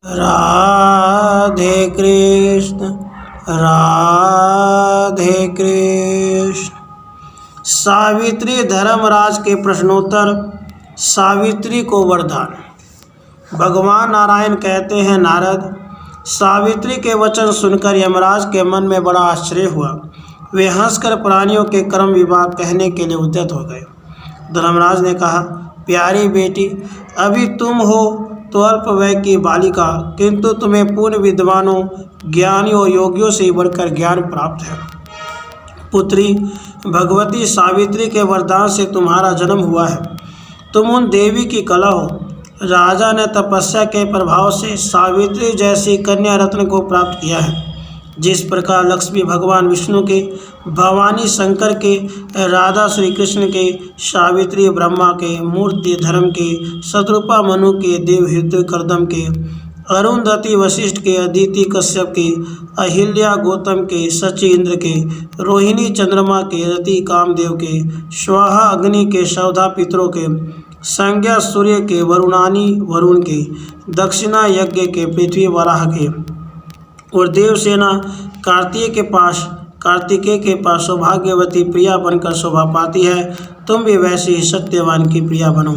राधे कृष्ण राधे कृष्ण। सावित्री धर्मराज के प्रश्नोत्तर। सावित्री को वरदान। भगवान नारायण कहते हैं, नारद, सावित्री के वचन सुनकर यमराज के मन में बड़ा आश्चर्य हुआ। वे हंसकर प्राणियों के कर्म विभाग कहने के लिए उद्यत हो गए। धर्मराज ने कहा, प्यारी बेटी, अभी तुम हो तो अल्प वय की बालिका, किंतु तुम्हें पूर्ण विद्वानों, ज्ञानियों और योगियों से बढ़कर ज्ञान प्राप्त है। पुत्री, भगवती सावित्री के वरदान से तुम्हारा जन्म हुआ है। तुम उन देवी की कला हो। राजा ने तपस्या के प्रभाव से सावित्री जैसी कन्या रत्न को प्राप्त किया है। जिस प्रकार लक्ष्मी भगवान विष्णु के, भवानी शंकर के, राधा श्री कृष्ण के, सावित्री ब्रह्मा के, मूर्ति धर्म के, शत्रुपा मनु के, देवहृदय करदम के, अरुंधति वशिष्ठ के, अदिति कश्यप के, अहिल्या गौतम के, शची इंद्र के, रोहिणी चंद्रमा के, रति कामदेव के, स्वाहा अग्नि के, शौधा पितरों के, संज्ञा सूर्य के, वरुणानी वरुण के, दक्षिणा यज्ञ के, पृथ्वी वराह के और देवसेना कार्तिकेय के पास सौभाग्यवती प्रिया बनकर शोभा पाती है। तुम भी वैसे ही सत्यवान की प्रिया बनो।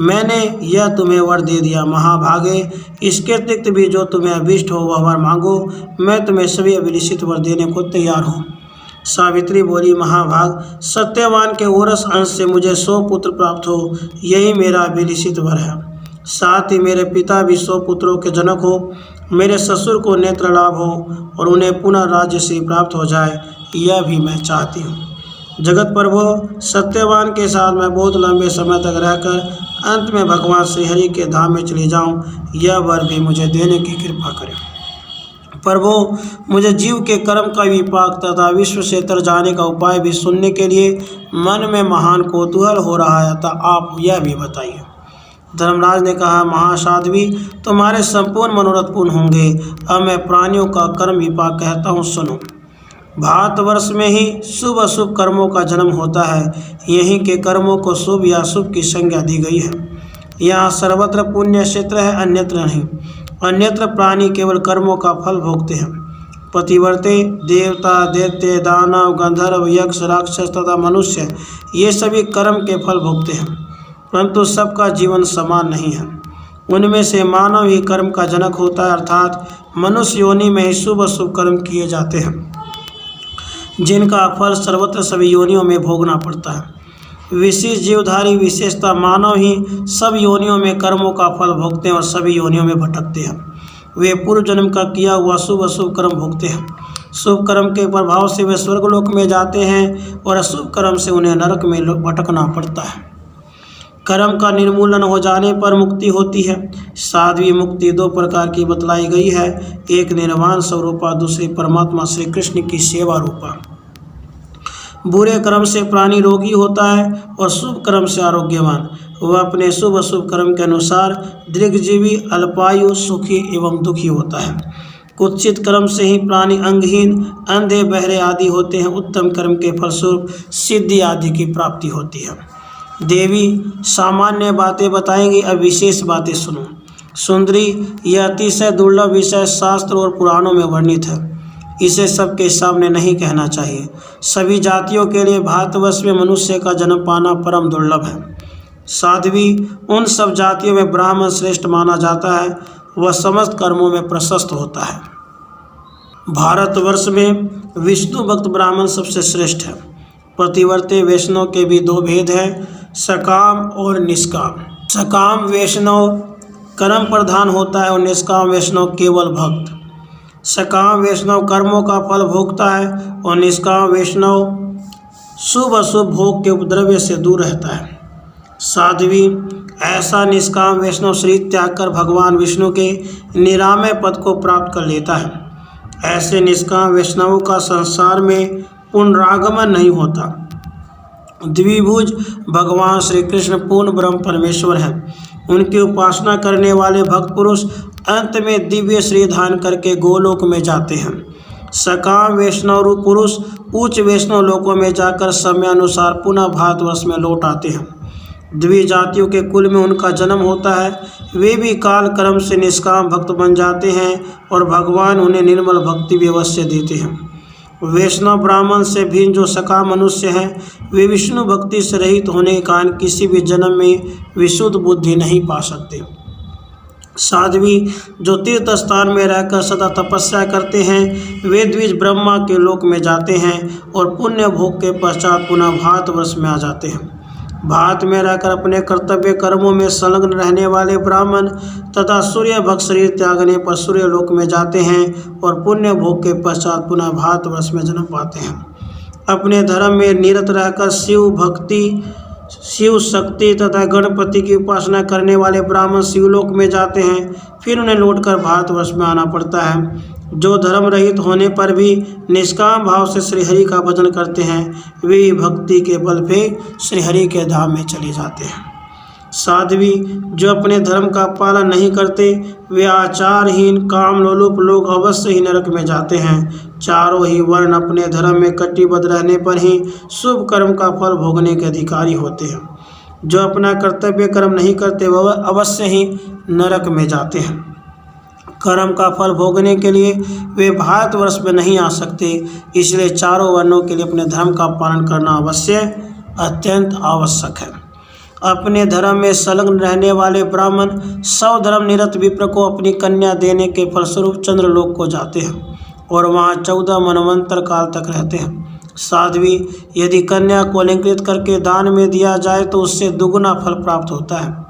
मैंने यह तुम्हें वर दे दिया। महाभागे, इसके अतिरिक्त भी जो तुम्हें अभीष्ट हो वह वर मांगो। मैं तुम्हें सभी अभिलषित वर देने को तैयार हूँ। सावित्री बोली, महाभाग, सत्यवान के ओरस अंश से मुझे 100 पुत्र प्राप्त हो, यही मेरा अभिलषित वर है। साथ ही मेरे पिता भी 100 पुत्रों के जनक हो, मेरे ससुर को नेत्र लाभ हो और उन्हें पुनः राज्य से प्राप्त हो जाए, यह भी मैं चाहती हूँ। जगत प्रभु, सत्यवान के साथ मैं बहुत लंबे समय तक रहकर अंत में भगवान श्रीहरि के धाम में चली जाऊँ, यह वर भी मुझे देने की कृपा करें। प्रभु, मुझे जीव के कर्म का विपाक तथा विश्व से तर जाने का उपाय भी सुनने के लिए मन में महान कौतूहल हो रहा है, अतः आप यह भी बताइए। धर्मराज ने कहा, महासाध्वी, तुम्हारे संपूर्ण मनोरथ पूर्ण होंगे। अब मैं प्राणियों का कर्म विपाक कहता हूँ, सुनो। भारतवर्ष में ही शुभ अशुभ कर्मों का जन्म होता है। यहीं के कर्मों को शुभ या अशुभ की संज्ञा दी गई है। यहाँ सर्वत्र पुण्य क्षेत्र है, अन्यत्र नहीं। अन्यत्र प्राणी केवल कर्मों का फल भोगते हैं। पतिव्रते, देवता, दैत्य, दानव, गंधर्व, यक्ष, राक्षस तथा मनुष्य, ये सभी कर्म के फल भोगते हैं, परंतु सबका जीवन समान नहीं है। उनमें से मानव ही कर्म का जनक होता है, अर्थात मनुष्य योनि में ही शुभ अशुभ कर्म किए जाते हैं, जिनका फल सर्वत्र सभी योनियों में भोगना पड़ता है। विशेष जीवधारी विशेषता मानव ही सब योनियों में कर्मों का फल भोगते हैं और सभी योनियों में भटकते हैं। वे पूर्व जन्म का किया हुआ शुभ अशुभ कर्म भोगते हैं। शुभ कर्म के प्रभाव से वे स्वर्गलोक में जाते हैं और अशुभ कर्म से उन्हें नरक में भटकना पड़ता है। कर्म का निर्मूलन हो जाने पर मुक्ति होती है। साध्वी मुक्ति 2 प्रकार की बतलाई गई है, एक निर्वाण स्वरूपा, दूसरी परमात्मा श्री कृष्ण की सेवा रूपा। बुरे कर्म से प्राणी रोगी होता है और शुभ कर्म से आरोग्यवान। वह अपने शुभ अशुभ कर्म के अनुसार दीर्घजीवी, अल्पायु, सुखी एवं दुखी होता है। कुत्सित कर्म से ही प्राणी अंगहीन, अंधे, बहरे आदि होते हैं। उत्तम कर्म के फलस्वरूप सिद्धि आदि की प्राप्ति होती है। देवी सामान्य बातें बताएंगी, अब विशेष बातें सुनो। सुंदरी, यह अतिशय दुर्लभ विषय शास्त्र और पुराणों में वर्णित है। इसे सबके सामने नहीं कहना चाहिए। सभी जातियों के लिए भारतवर्ष में मनुष्य का जन्म पाना परम दुर्लभ है। साध्वी, उन सब जातियों में ब्राह्मण श्रेष्ठ माना जाता है। वह समस्त कर्मों में प्रशस्त होता है। भारतवर्ष में विष्णु भक्त ब्राह्मण सबसे श्रेष्ठ है। पतिव्रते वैष्णव के भी 2 भेद हैं, सकाम और निष्काम। सकाम वैष्णव कर्म प्रधान होता है और निष्काम वैष्णव केवल भक्त। सकाम वैष्णव कर्मों का फल भोगता है और निष्काम वैष्णव शुभ अशुभ भोग के उपद्रव्य से दूर रहता है। साध्वी, ऐसा निष्काम वैष्णव शरीर त्याग कर भगवान विष्णु के निरामय पद को प्राप्त कर लेता है। ऐसे निष्काम वैष्णवों का संसार में पुनरागमन नहीं होता। द्विभुज भगवान श्री कृष्ण पूर्ण ब्रह्म परमेश्वर हैं। उनकी उपासना करने वाले भक्त पुरुष अंत में दिव्य श्री धारण करके गोलोक में जाते हैं। सकाम वैष्णव पुरुष उच्च वैष्णव लोकों में जाकर समय अनुसार पुनः भारतवर्ष में लौट आते हैं। द्विजातियों के कुल में उनका जन्म होता है। वे भी काल कर्म से निष्काम भक्त बन जाते हैं और भगवान उन्हें निर्मल भक्ति भी अवश्य देते हैं। वैष्णव ब्राह्मण से भिन्न जो सकाम मनुष्य हैं, वे विष्णु भक्ति से रहित होने के कारण किसी भी जन्म में विशुद्ध बुद्धि नहीं पा सकते। साध्वी जो तीर्थ स्थान में रहकर सदा तपस्या करते हैं, वे द्विज ब्रह्मा के लोक में जाते हैं और पुण्य भोग के पश्चात पुनः भारतवर्ष में आ जाते हैं। भारत में रहकर अपने कर्तव्य कर्मों में संलग्न रहने वाले ब्राह्मण तथा सूर्य भक्त शरीर त्यागने पर सूर्य लोक में जाते हैं और पुण्य भोग के पश्चात पुनः भारतवर्ष में जन्म पाते हैं। अपने धर्म में निरत रहकर शिव भक्ति, शिव शक्ति तथा गणपति की उपासना करने वाले ब्राह्मण शिवलोक में जाते हैं, फिर उन्हें लौटकर भारतवर्ष में आना पड़ता है। जो धर्म रहित होने पर भी निष्काम भाव से श्रीहरि का भजन करते हैं, वे भक्ति के बल पे श्रीहरि के धाम में चले जाते हैं। साध्वी जो अपने धर्म का पालन नहीं करते, वे आचारहीन काम लोलुप लोग अवश्य ही नरक में जाते हैं। चारों ही वर्ण अपने धर्म में कटिबद्ध रहने पर ही शुभ कर्म का फल भोगने के अधिकारी होते हैं। जो अपना कर्तव्य कर्म नहीं करते, वह अवश्य ही नरक में जाते हैं। कर्म का फल भोगने के लिए वे भारतवर्ष में नहीं आ सकते, इसलिए चारों वर्णों के लिए अपने धर्म का पालन करना अवश्य अत्यंत आवश्यक है। अपने धर्म में संलग्न रहने वाले ब्राह्मण स्वधर्म निरत विप्र को अपनी कन्या देने के फलस्वरूप चंद्रलोक को जाते हैं और वहाँ 14 मनवंतर काल तक रहते हैं। साध्वी यदि कन्या को अलंकृत करके दान में दिया जाए तो उससे दुगुना फल प्राप्त होता है।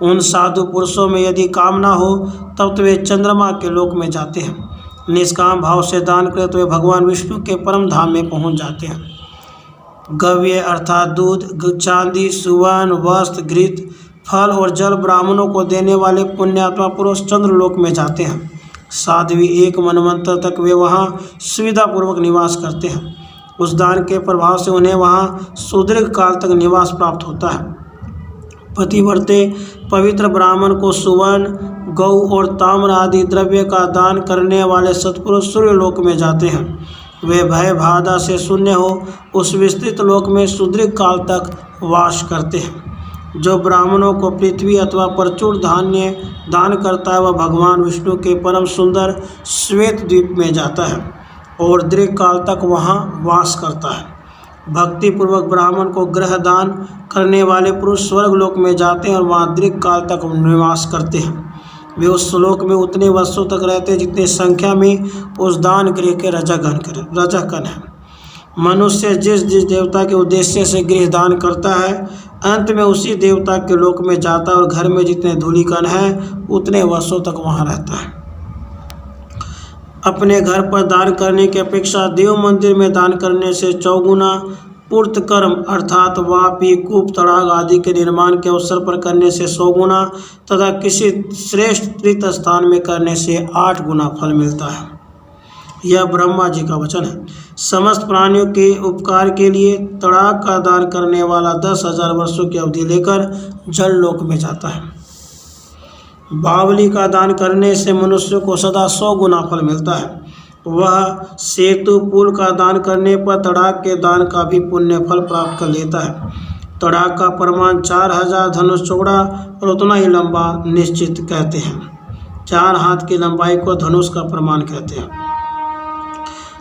उन साधु पुरुषों में यदि कामना हो तब तो वे चंद्रमा के लोक में जाते हैं। निष्काम भाव से दान करें तो वे भगवान विष्णु के परम धाम में पहुंच जाते हैं। गव्य अर्थात दूध, चांदी, सुवर्ण, वस्त्र, घृत, फल और जल ब्राह्मणों को देने वाले पुण्यात्मा पुरुष चंद्रलोक में जाते हैं। साध्वी 1 मनवंतर तक वे वहाँ सुविधापूर्वक निवास करते हैं। उस दान के प्रभाव से उन्हें वहाँ सुदीर्घ काल तक निवास प्राप्त होता है। पतिव्रते पवित्र ब्राह्मण को सुवर्ण, गौ और ताम्र आदि द्रव्य का दान करने वाले सत्पुरुष सूर्यलोक में जाते हैं। वे भय बाधा से शून्य हो उस विस्तृत लोक में सुदीर्घ काल तक वास करते हैं। जो ब्राह्मणों को पृथ्वी अथवा प्रचुर धान्य दान करता है, वह भगवान विष्णु के परम सुंदर श्वेत द्वीप में जाता है और दीर्घ काल तक वहाँ वास करता है। भक्तिपूर्वक ब्राह्मण को ग्रह दान करने वाले पुरुष स्वर्गलोक में जाते हैं और वहाँ दीर्घ काल तक निवास करते हैं। वे उस श्लोक में उतने वर्षों तक रहते हैं जितनी संख्या में उस दान गृह के रजकन है। मनुष्य जिस जिस देवता के उद्देश्य से गृह दान करता है, अंत में उसी देवता के लोक में जाता है और घर में जितने धूलिकण हैं उतने वर्षों तक वहाँ रहता है। अपने घर पर दान करने की अपेक्षा देव मंदिर में दान करने से 4 गुना पूर्त कर्म अर्थात वापी, कूप, तड़ाग आदि के निर्माण के अवसर पर करने से 100 गुना तथा किसी श्रेष्ठ तीर्थ स्थान में करने से 8 गुना फल मिलता है। यह ब्रह्मा जी का वचन है। समस्त प्राणियों के उपकार के लिए तड़ाग का दान करने वाला 10,000 वर्षों की अवधि लेकर जल लोक में जाता है। बावली का दान करने से मनुष्य को सदा 100 गुना फल मिलता है। वह सेतु पुल का दान करने पर तड़ाग के दान का भी पुण्य फल प्राप्त कर लेता है। तड़ाग का प्रमाण 4000 धनुष चौड़ा और उतना ही लंबा निश्चित कहते हैं। 4 हाथ की लंबाई को धनुष का प्रमाण कहते हैं।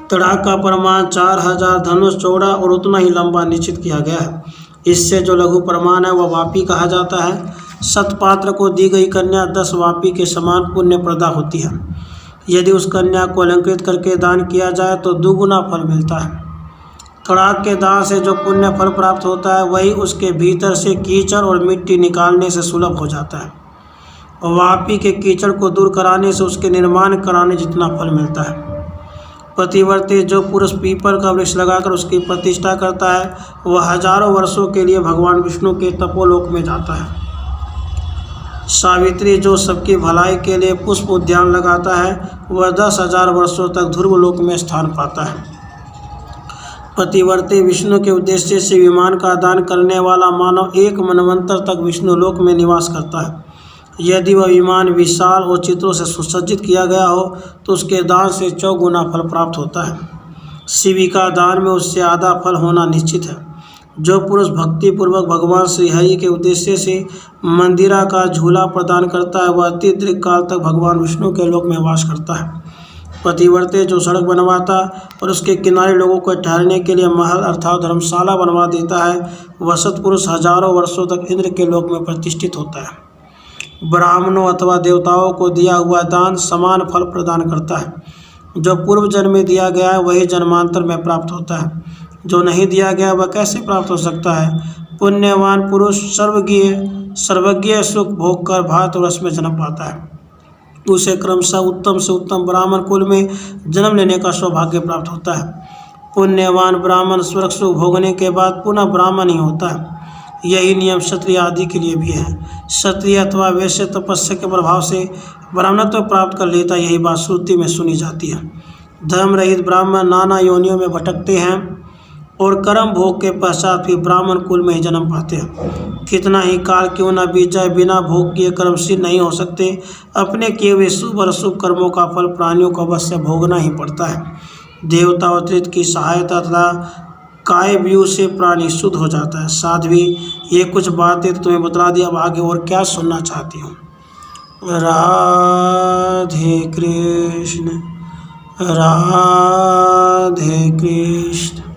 तड़ाग का प्रमाण 4000 धनुष चौड़ा और उतना ही लंबा निश्चित किया गया है। इससे जो लघु प्रमाण है वह वापी कहा जाता है। सतपात्र को दी गई कन्या 10 वापी के समान पुण्य प्रदा होती है। यदि उस कन्या को अलंकृत करके दान किया जाए तो 2 गुना फल मिलता है। तड़ाग के दान से जो पुण्य फल प्राप्त होता है वही उसके भीतर से कीचड़ और मिट्टी निकालने से सुलभ हो जाता है और वापी के कीचड़ को दूर कराने से उसके निर्माण कराने जितना फल मिलता है। पतिव्रते जो पुरुष पीपल का वृक्ष लगाकर उसकी प्रतिष्ठा करता है वह हजारों वर्षों के लिए भगवान विष्णु के तपोलोक में जाता है। सावित्री जो सबकी भलाई के लिए पुष्प उद्यान लगाता है वह 10,000 वर्षों तक ध्रुवलोक में स्थान पाता है। पतिव्रते विष्णु के उद्देश्य से विमान का दान करने वाला मानव 1 मनवंतर तक विष्णु लोक में निवास करता है। यदि वह विमान विशाल और चित्रों से सुसज्जित किया गया हो तो उसके दान से 4 गुना फल प्राप्त होता है। शिविका दान में उससे आधा फल होना निश्चित है। जो पुरुष भक्ति पूर्वक भगवान श्री हरि के उद्देश्य से मंदिरा का झूला प्रदान करता है वह अति दीर्घ काल तक भगवान विष्णु के लोक में वास करता है। पतिव्रते जो सड़क बनवाता और उसके किनारे लोगों को ठहरने के लिए महल अर्थात धर्मशाला बनवा देता है वह सत्पुरुष हजारों वर्षों तक इंद्र के लोक में प्रतिष्ठित होता है। ब्राह्मणों अथवा देवताओं को दिया हुआ दान समान फल प्रदान करता है। जो पूर्व जन्म में दिया गया है वही जन्मांतर में प्राप्त होता है, जो नहीं दिया गया वह कैसे प्राप्त हो सकता है। पुण्यवान पुरुष सर्वज्ञ सुख भोग कर भारतवर्ष में जन्म पाता है, उसे क्रमशः उत्तम से उत्तम ब्राह्मण कुल में जन्म लेने का सौभाग्य प्राप्त होता है। पुण्यवान ब्राह्मण स्वर्ग सुख भोगने के बाद पुनः ब्राह्मण ही होता है। यही नियम क्षत्रिय आदि के लिए भी है। क्षत्रिय अथवा वैश्य तपस्या के प्रभाव से ब्राह्मणत्व प्राप्त कर लेता, यही बात श्रुति में सुनी जाती है। धर्म रहित ब्राह्मण नाना योनियों में भटकते हैं और कर्म भोग के पश्चात भी ब्राह्मण कुल में ही जन्म पाते हैं। कितना ही काल क्यों न बीत जाए बिना भोग किए कर्मशील नहीं हो सकते। अपने किए हुए शुभ और अशुभ कर्मों का फल प्राणियों को अवश्य भोगना ही पड़ता है। देवता अतिरिक्त की सहायता तथा काय व्यू से प्राणी शुद्ध हो जाता है। साध्वी ये कुछ बातें तो तुम्हें बता दी, अब आगे और क्या सुनना चाहती हूँ। राधे कृष्ण राधे कृष्ण।